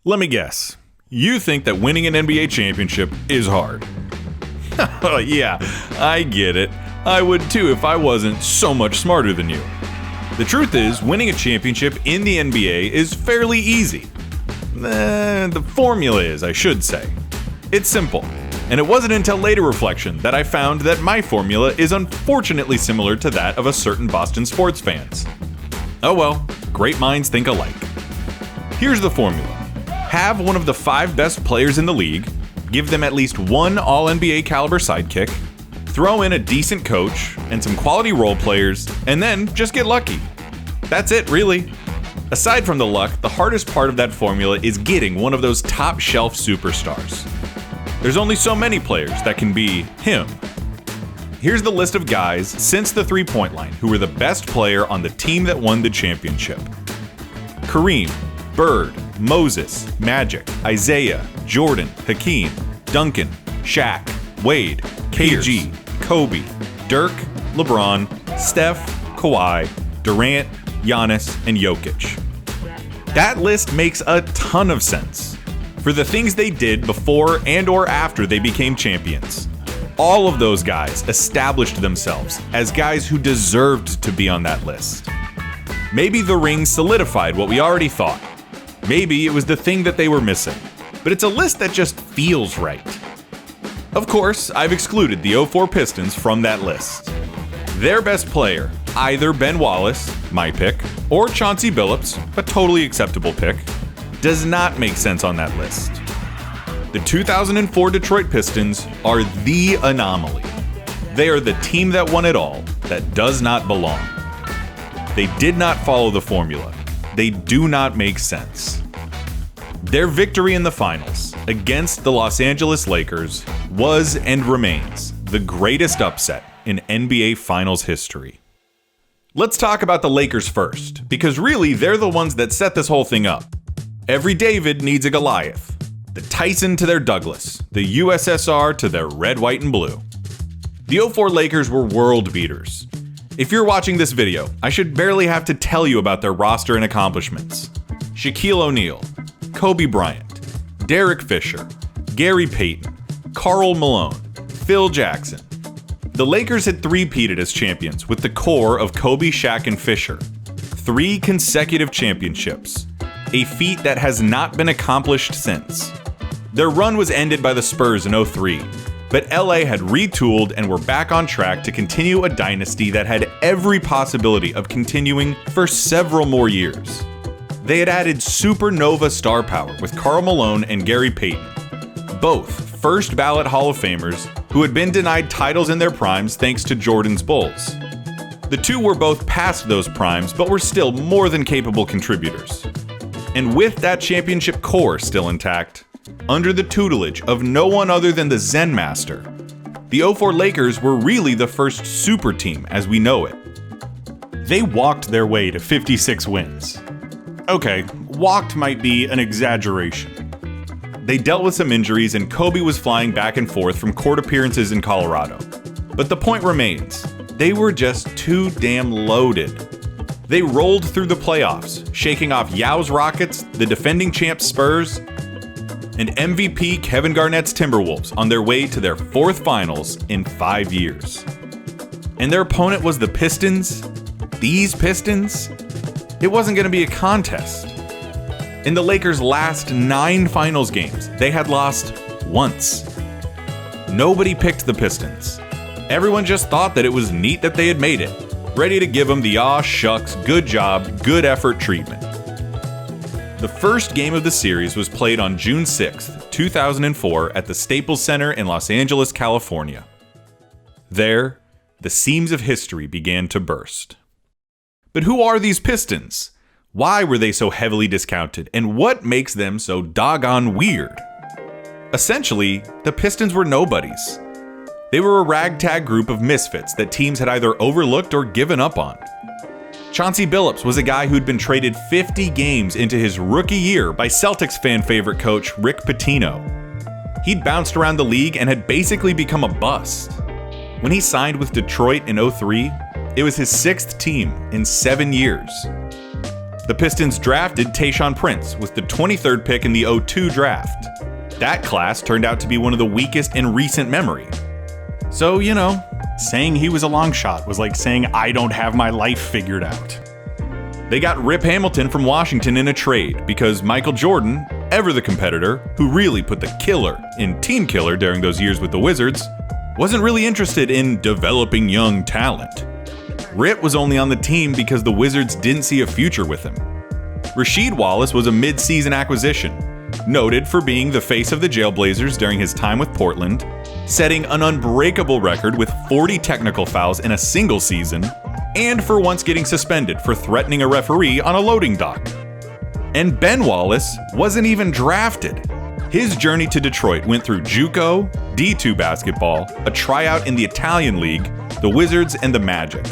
Let me guess. You think that winning an NBA championship is hard. Yeah, I get it. I would too if I wasn't so much smarter than you. The truth is, winning a championship in the NBA is fairly easy. The formula is, I should say. It's simple. And it wasn't until later reflection that I found that my formula is unfortunately similar to that of a certain Boston sports fans. Oh well, great minds think alike. Here's the formula. Have one of the 5 best players in the league, give them at least one All-NBA caliber sidekick, throw in a decent coach and some quality role players, and then just get lucky. That's it, really. Aside from the luck, the hardest part of that formula is getting one of those top-shelf superstars. There's only so many players that can be him. Here's the list of guys since the three-point line who were the best player on the team that won the championship. Kareem, Bird, Moses, Magic, Isaiah, Jordan, Hakeem, Duncan, Shaq, Wade, KG, Kobe, Dirk, LeBron, Steph, Kawhi, Durant, Giannis, and Jokic. That list makes a ton of sense for the things they did before and or after they became champions. All of those guys established themselves as guys who deserved to be on that list. Maybe the ring solidified what we already thought. Maybe it was the thing that they were missing, but it's a list that just feels right. Of course, I've excluded the 04 Pistons from that list. Their best player, either Ben Wallace, my pick, or Chauncey Billups, a totally acceptable pick, does not make sense on that list. The 2004 Detroit Pistons are the anomaly. They are the team that won it all that does not belong. They did not follow the formula. They do not make sense. Their victory in the finals against the Los Angeles Lakers was and remains the greatest upset in NBA Finals history. Let's talk about the Lakers first, because really they're the ones that set this whole thing up. Every David needs a Goliath. The Tyson to their Douglas, the USSR to their red, white, and blue. The 04 Lakers were world beaters. If you're watching this video, I should barely have to tell you about their roster and accomplishments. Shaquille O'Neal, Kobe Bryant, Derek Fisher, Gary Payton, Karl Malone, Phil Jackson. The Lakers had three-peated as champions with the core of Kobe, Shaq, and Fisher. 3 consecutive championships, a feat that has not been accomplished since. Their run was ended by the Spurs in 03, but LA had retooled and were back on track to continue a dynasty that had every possibility of continuing for several more years. They had added supernova star power with Karl Malone and Gary Payton, both first ballot Hall of Famers who had been denied titles in their primes thanks to Jordan's Bulls. The two were both past those primes, but were still more than capable contributors. And with that championship core still intact, under the tutelage of no one other than the Zen Master, the 04 Lakers were really the first super team as we know it. They walked their way to 56 wins. Okay, walked might be an exaggeration. They dealt with some injuries and Kobe was flying back and forth from court appearances in Colorado. But the point remains, they were just too damn loaded. They rolled through the playoffs, shaking off Yao's Rockets, the defending champs Spurs, and MVP Kevin Garnett's Timberwolves on their way to their 4th finals in 5 years. And their opponent was the Pistons. These Pistons? It wasn't going to be a contest. In the Lakers' last 9 finals games, they had lost once. Nobody picked the Pistons. Everyone just thought that it was neat that they had made it, ready to give them the aw shucks, good job, good effort treatment. The first game of the series was played on June 6th, 2004 at the Staples Center in Los Angeles, California. There, the seams of history began to burst. But who are these Pistons? Why were they so heavily discounted, and what makes them so doggone weird? Essentially, the Pistons were nobodies. They were a ragtag group of misfits that teams had either overlooked or given up on. Chauncey Billups was a guy who'd been traded 50 games into his rookie year by Celtics fan favorite coach Rick Pitino. He'd bounced around the league and had basically become a bust. When he signed with Detroit in 03, it was his 6th team in 7 years. The Pistons drafted Tayshaun Prince with the 23rd pick in the '02 draft. That class turned out to be one of the weakest in recent memory. So, saying he was a long shot was like saying I don't have my life figured out. They got Rip Hamilton from Washington in a trade because Michael Jordan, ever the competitor, who really put the killer in Team Killer during those years with the Wizards, wasn't really interested in developing young talent. Rip was only on the team because the Wizards didn't see a future with him. Rasheed Wallace was a mid-season acquisition, noted for being the face of the Jailblazers during his time with Portland, setting an unbreakable record with 40 technical fouls in a single season, and for once getting suspended for threatening a referee on a loading dock. And Ben Wallace wasn't even drafted. His journey to Detroit went through JUCO, D2 basketball, a tryout in the Italian League, the Wizards, and the Magic.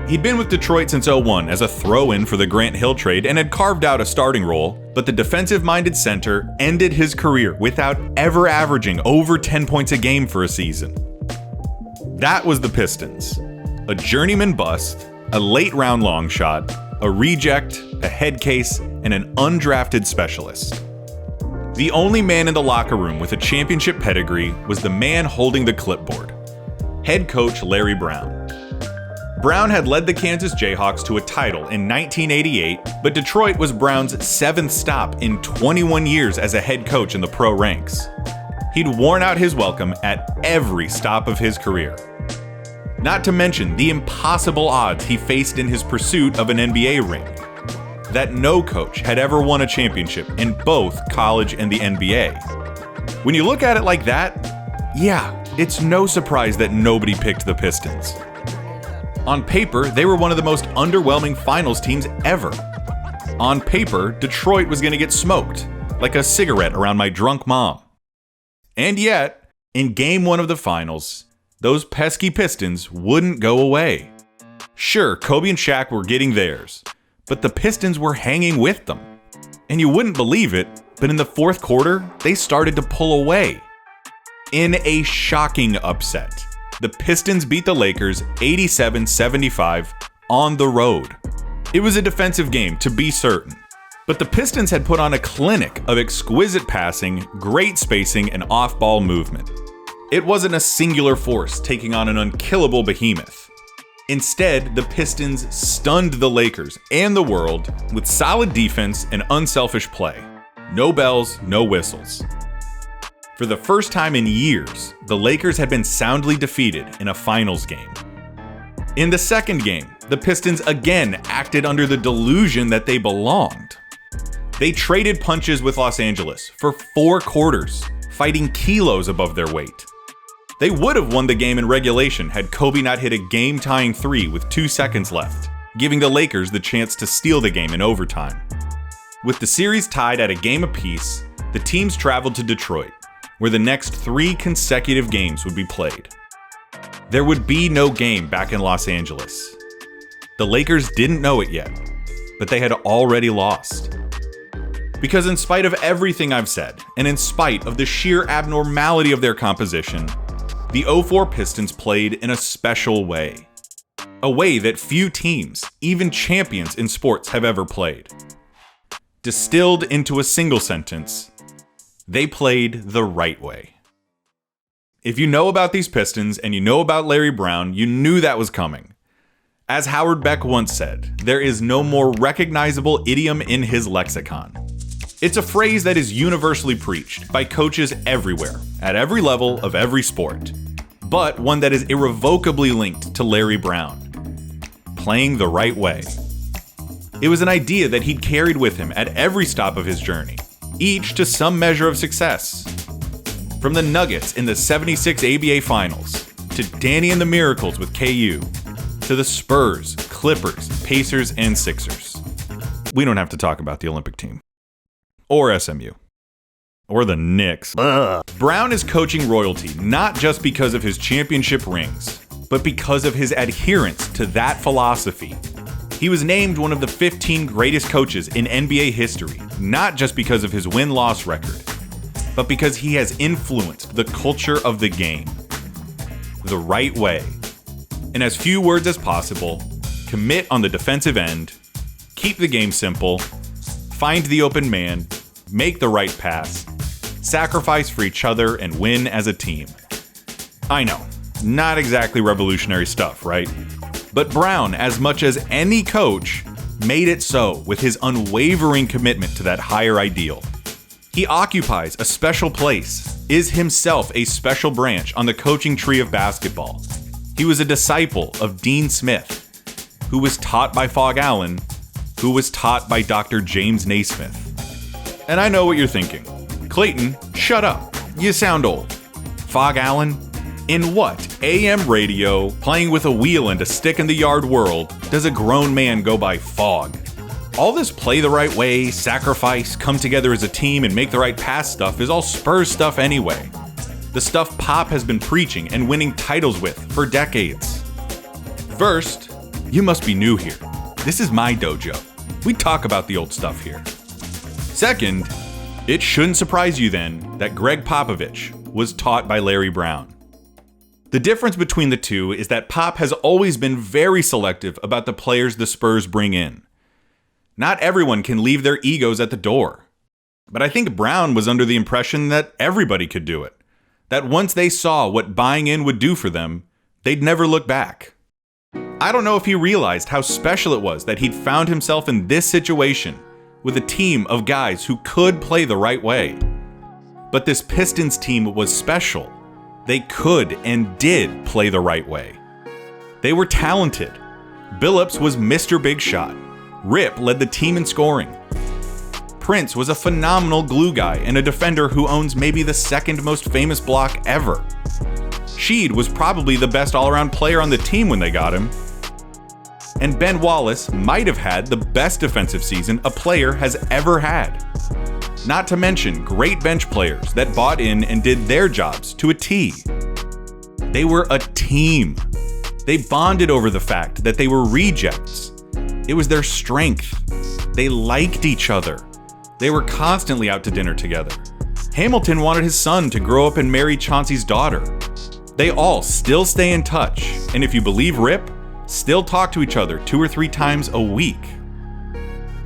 He'd been with Detroit since '01 as a throw-in for the Grant Hill trade and had carved out a starting role, but the defensive-minded center ended his career without ever averaging over 10 points a game for a season. That was the Pistons. A journeyman bust, a late-round long shot, a reject, a head case, and an undrafted specialist. The only man in the locker room with a championship pedigree was the man holding the clipboard, head coach Larry Brown. Brown had led the Kansas Jayhawks to a title in 1988, but Detroit was Brown's 7th stop in 21 years as a head coach in the pro ranks. He'd worn out his welcome at every stop of his career. Not to mention the impossible odds he faced in his pursuit of an NBA ring. That no coach had ever won a championship in both college and the NBA. When you look at it like that, yeah, it's no surprise that nobody picked the Pistons. On paper, they were one of the most underwhelming finals teams ever. On paper, Detroit was going to get smoked, like a cigarette around my drunk mom. And yet, in Game 1 of the finals, those pesky Pistons wouldn't go away. Sure, Kobe and Shaq were getting theirs, but the Pistons were hanging with them. And you wouldn't believe it, but in the fourth quarter, they started to pull away. In a shocking upset, the Pistons beat the Lakers 87-75 on the road. It was a defensive game, to be certain, but the Pistons had put on a clinic of exquisite passing, great spacing, and off-ball movement. It wasn't a singular force taking on an unkillable behemoth. Instead, the Pistons stunned the Lakers and the world with solid defense and unselfish play. No bells, no whistles. For the first time in years, the Lakers had been soundly defeated in a finals game. In the second game, the Pistons again acted under the delusion that they belonged. They traded punches with Los Angeles for 4 quarters, fighting kilos above their weight. They would have won the game in regulation had Kobe not hit a game-tying 3 with 2 seconds left, giving the Lakers the chance to steal the game in overtime. With the series tied at a game apiece, the teams traveled to Detroit, where the next 3 consecutive games would be played. There would be no game back in Los Angeles. The Lakers didn't know it yet, but they had already lost. Because in spite of everything I've said, and in spite of the sheer abnormality of their composition, the '04 Pistons played in a special way. A way that few teams, even champions in sports, have ever played. Distilled into a single sentence, they played the right way. If you know about these Pistons and you know about Larry Brown, you knew that was coming. As Howard Beck once said, there is no more recognizable idiom in his lexicon. It's a phrase that is universally preached by coaches everywhere, at every level of every sport, but one that is irrevocably linked to Larry Brown. Playing the right way. It was an idea that he'd carried with him at every stop of his journey, each to some measure of success. From the Nuggets in the '76 ABA Finals, to Danny and the Miracles with KU, to the Spurs, Clippers, Pacers, and Sixers. We don't have to talk about the Olympic team. Or SMU. Or the Knicks. Brown is coaching royalty not just because of his championship rings, but because of his adherence to that philosophy. He was named one of the 15 greatest coaches in NBA history, not just because of his win-loss record, but because he has influenced the culture of the game. The right way. In as few words as possible, commit on the defensive end, keep the game simple, find the open man, make the right pass, sacrifice for each other, and win as a team. I know, not exactly revolutionary stuff, right? But Brown, as much as any coach, made it so with his unwavering commitment to that higher ideal. He occupies a special place, is himself a special branch on the coaching tree of basketball. He was a disciple of Dean Smith, who was taught by Phog Allen, who was taught by Dr. James Naismith. And I know what you're thinking. Clayton, shut up. You sound old. Phog Allen? In what AM radio, playing with a wheel and a stick in the yard world, does a grown man go by Phog? All this play the right way, sacrifice, come together as a team, and make the right pass stuff is all Spurs stuff anyway. The stuff Pop has been preaching and winning titles with for decades. First, you must be new here. This is my dojo. We talk about the old stuff here. Second, it shouldn't surprise you then that Greg Popovich was taught by Larry Brown. The difference between the two is that Pop has always been very selective about the players the Spurs bring in. Not everyone can leave their egos at the door. But I think Brown was under the impression that everybody could do it. That once they saw what buying in would do for them, they'd never look back. I don't know if he realized how special it was that he'd found himself in this situation with a team of guys who could play the right way. But this Pistons team was special. They could and did play the right way. They were talented. Billups was Mr. Big Shot. Rip led the team in scoring. Prince was a phenomenal glue guy and a defender who owns maybe the second most famous block ever. Sheed was probably the best all-around player on the team when they got him. And Ben Wallace might have had the best defensive season a player has ever had. Not to mention great bench players that bought in and did their jobs to a T. They were a team. They bonded over the fact that they were rejects. It was their strength. They liked each other. They were constantly out to dinner together. Hamilton wanted his son to grow up and marry Chauncey's daughter. They all still stay in touch, and if you believe Rip, still talk to each other 2 or 3 times a week.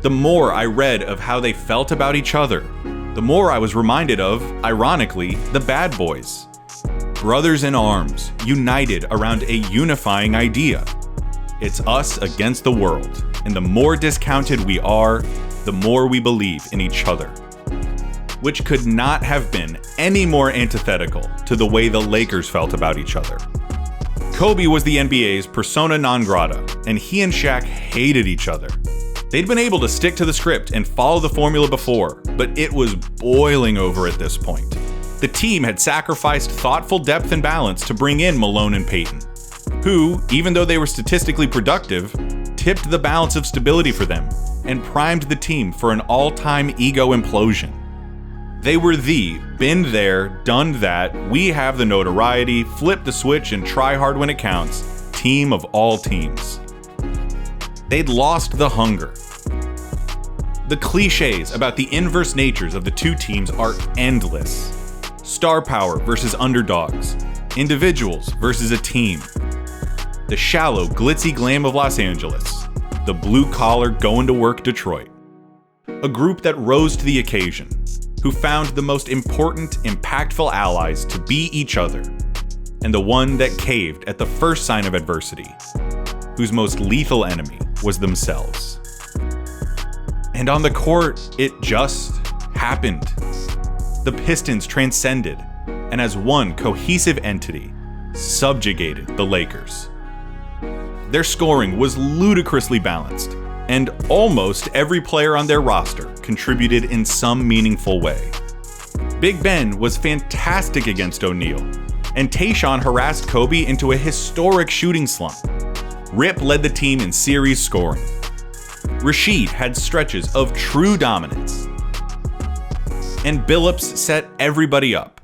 The more I read of how they felt about each other, the more I was reminded of, ironically, the Bad Boys. Brothers in arms, united around a unifying idea. It's us against the world, and the more discounted we are, the more we believe in each other. Which could not have been any more antithetical to the way the Lakers felt about each other. Kobe was the NBA's persona non grata, and he and Shaq hated each other. They'd been able to stick to the script and follow the formula before, but it was boiling over at this point. The team had sacrificed thoughtful depth and balance to bring in Malone and Payton, who, even though they were statistically productive, tipped the balance of stability for them and primed the team for an all-time ego implosion. They were the been there, done that, we have the notoriety, flip the switch and try hard when it counts, team of all teams. They'd lost the hunger. The cliches about the inverse natures of the two teams are endless. Star power versus underdogs, individuals versus a team. The shallow, glitzy glam of Los Angeles, the blue-collar, going-to-work Detroit. A group that rose to the occasion, who found the most important, impactful allies to be each other, and the one that caved at the first sign of adversity, whose most lethal enemy was themselves. And on the court, it just happened. The Pistons transcended, and as one cohesive entity, subjugated the Lakers. Their scoring was ludicrously balanced, and almost every player on their roster contributed in some meaningful way. Big Ben was fantastic against O'Neal, and Tayshaun harassed Kobe into a historic shooting slump. Rip led the team in series scoring. Rasheed had stretches of true dominance. And Billups set everybody up,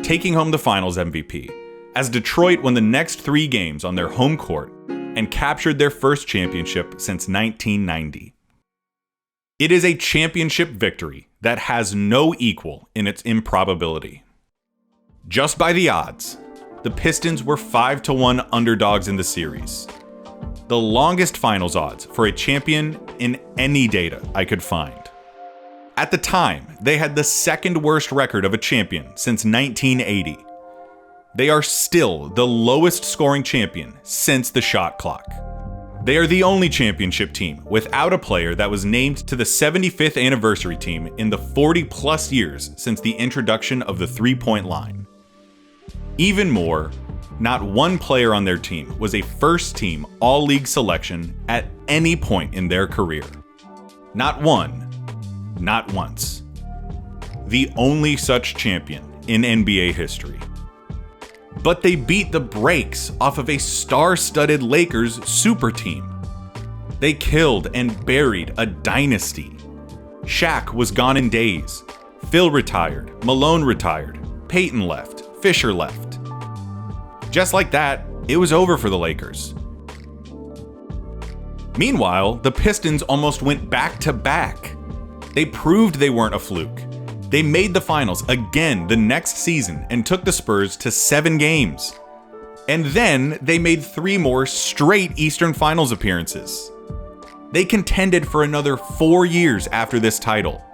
taking home the Finals MVP, as Detroit won the next 3 games on their home court and captured their first championship since 1990. It is a championship victory that has no equal in its improbability. Just by the odds, the Pistons were 5-1 underdogs in the series. the longest finals odds for a champion in any data I could find. At the time, they had the second worst record of a champion since 1980. They are still the lowest scoring champion since the shot clock. They are the only championship team without a player that was named to the 75th anniversary team in the 40+ years since the introduction of the three-point line. Even more, not one player on their team was a first-team All-League selection at any point in their career. Not one, not once. The only such champion in NBA history. But they beat the brakes off of a star-studded Lakers super team. They killed and buried a dynasty. Shaq was gone in days. Phil retired, Malone retired, Peyton left, Fisher left. Just like that, it was over for the Lakers. Meanwhile, the Pistons almost went back-to-back. They proved they weren't a fluke. They made the finals again the next season and took the Spurs to 7 games. And then they made 3 more straight Eastern Finals appearances. They contended for another 4 years after this title.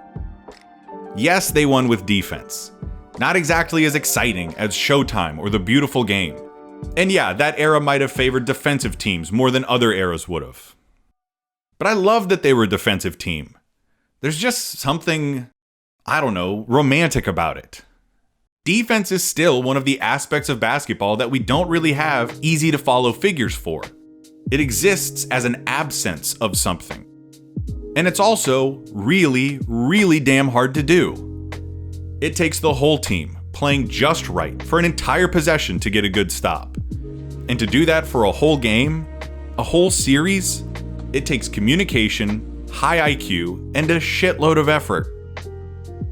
Yes, they won with defense. Not exactly as exciting as Showtime or the Beautiful Game. And yeah, that era might have favored defensive teams more than other eras would have. But I love that they were a defensive team. There's just something, romantic about it. Defense is still one of the aspects of basketball that we don't really have easy to follow figures for. It exists as an absence of something. And it's also really, really damn hard to do. It takes the whole team playing just right for an entire possession to get a good stop. And to do that for a whole game, a whole series, it takes communication, high IQ, and a shitload of effort.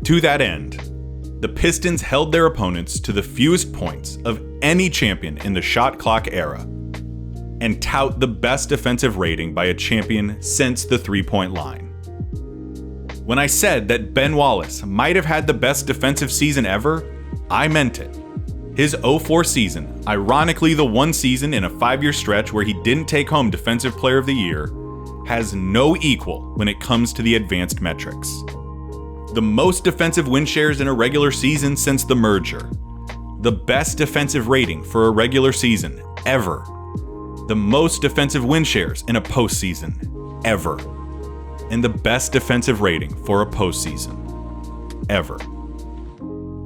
To that end, the Pistons held their opponents to the fewest points of any champion in the shot clock era, and tout the best defensive rating by a champion since the three-point line. When I said that Ben Wallace might have had the best defensive season ever, I meant it. His 04 season, ironically the one season in a 5-year stretch where he didn't take home Defensive Player of the Year, has no equal when it comes to the advanced metrics. The most defensive win shares in a regular season since the merger. The best defensive rating for a regular season ever. The most defensive win shares in a postseason ever. And the best defensive rating for a postseason ever.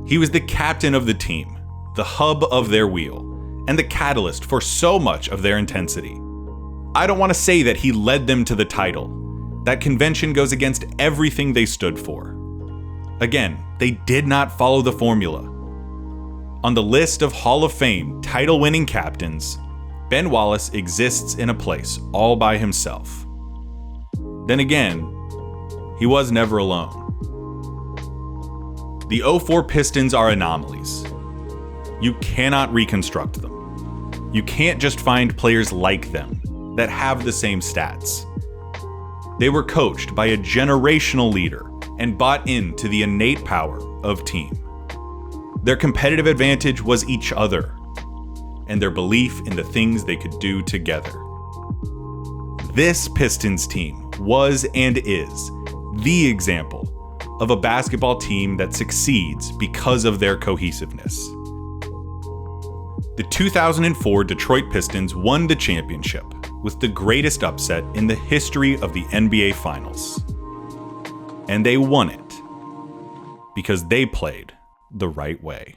He was the captain of the team, the hub of their wheel, and the catalyst for so much of their intensity. I don't want to say that he led them to the title. That convention goes against everything they stood for. Again, they did not follow the formula. On the list of Hall of Fame title-winning captains, Ben Wallace exists in a place all by himself. Then again, he was never alone. The 04 Pistons are anomalies. You cannot reconstruct them. You can't just find players like them that have the same stats. They were coached by a generational leader and bought into the innate power of team. Their competitive advantage was each other, and their belief in the things they could do together. This Pistons team was and is the example of a basketball team that succeeds because of their cohesiveness. The 2004 Detroit Pistons won the championship with the greatest upset in the history of the NBA Finals. And they won it because they played the right way.